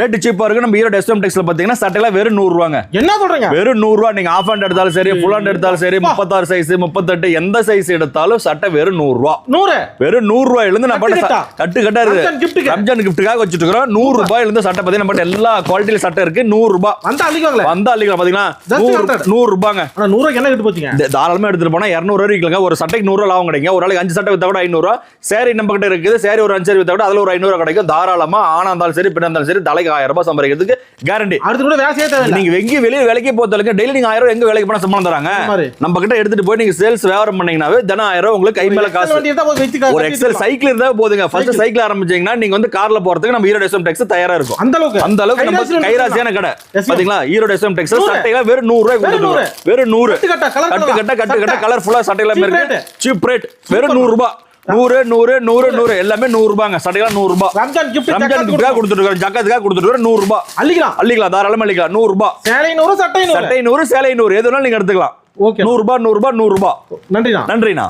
Rate சீப்பா இருக்கு. நம்ம ஈரோடு எஸ்எம் டெக்ஸ்ல பாத்தீங்கன்னா சட்டைலாம் வெறும் 100 ரூபாங்க. என்ன சொல்றீங்க? வெறும் 100 ரூபாய். நீங்க ஆஃப் ஹேண்ட் எடுத்தாலும் சரி, ஃபுல் ஹேண்ட் எடுத்தாலும் சரி, 36 சைஸ் 38 எந்த சைஸ் எடுத்தாலும் சட்டை வெறும் 100 ரூபாய். 100 வெறும் 100 ரூபாயில இருந்து நம்ம கட்டு கட்டா இருக்கு. ரம்ஜான் கிஃப்ட்டுக்காக வச்சிட்டு இருக்கோம். 100 ரூபாயில இருந்து சட்டை பாத்தீங்கன்னா நம்ம எல்லா குவாலிட்டில சட்டை இருக்கு. 100 ரூபாய். வந்தா அள்ளிக்கோங்க. வந்தா அள்ளிக்கலாம். பாத்தீங்கன்னா 100 ரூபாங்க. ஆனா 100 ரூபாய்க்கு என்ன கிட்ட போச்சீங்க? தாராளமா எடுத்துட்டு போனா 200 ரூபாய் விக்கலங்க. ஒரு சட்டைக்கு 100 ரூபாய் லாபம் கிடைக்கும். ஒரு ஆளுக்கு 5 சட்டை வித்தா கூட 500 ரூபாய். சேரி நம்ம கிட்ட இருக்குது. சேரி ஒரு 5 சேரி வித்தா கூட அதுல ஒரு 500 ரூபாய் கிடைக்கும். தாராளமா ஆனா இருந்தாலும் சரி, பெண்ணா இருந்தாலும் சரி, தலைக்கு 1000 ரூபாய் சம்பாதிக்கிறதுக்கு கேரண்டி. அடுத்து கூட வேலை செய்ய தேவையில்லை. நீங்க எங்க வெளிய வேலைக்கு போறதுக்கு டெய்லி நீங்க 1000 ரூபாய் எங்க வேலைக்கு போனா சம்பளம் தராங்க. நம்ம கிட்ட எடுத்துட்டு போய் நீங்க சேல்ஸ் வியாபாரம் பண்ணீங்கனாவே தினம் 1000 ரூபாய் உங்களுக்கு கை மேல காசு. ஒரு எக்ஸல் சைக்கிள் இருந்தா போதுங்க. ஃபர்ஸ்ட் சைக்கிள் ஆரம்பிச்சீங்கன்னா நீங்க வந்து கார்ல போறதுக்கு நம்ம ஈரோடு எஸ்எம் டெக்ஸ் தயாரா இருக்கும். அந்த அளவுக்கு நம்ம கைராசியான கடை. பாத்தீங்களா? ஈரோடு எஸ்எம் டெக்ஸ் சட்டைகள் வெறும் 100 ரூபாய் கொடுத்துருக்கோம். வெறும் 100. கட்டு கட்ட கலர்ஃபுல்லா சட்டைகள் இருக்கு. சீப் ரேட் வெறும் 100 ரூபாய். 100 எல்லாமே 100 ரூபாங்க. சட்டைகள் 100 ரூபாய். ரம்ஜான் கிஃப்ட்காக கொடுத்துட்டு இருக்கோம். ஜக்காத்துக்காக கொடுத்துட்டு இருக்கோம். 100 ரூபாய். அள்ளிக்கலாம். தாராளமா அள்ளிக்கலாம். 100 ரூபாய். சேலை 100, சட்டை 100, சேலை 100, எது வேணாலும் நீங்க எடுத்துக்கலாம். 100 ரூபாய். 100 ரூபாய். 100 ரூபாய். நன்றிண்ணா.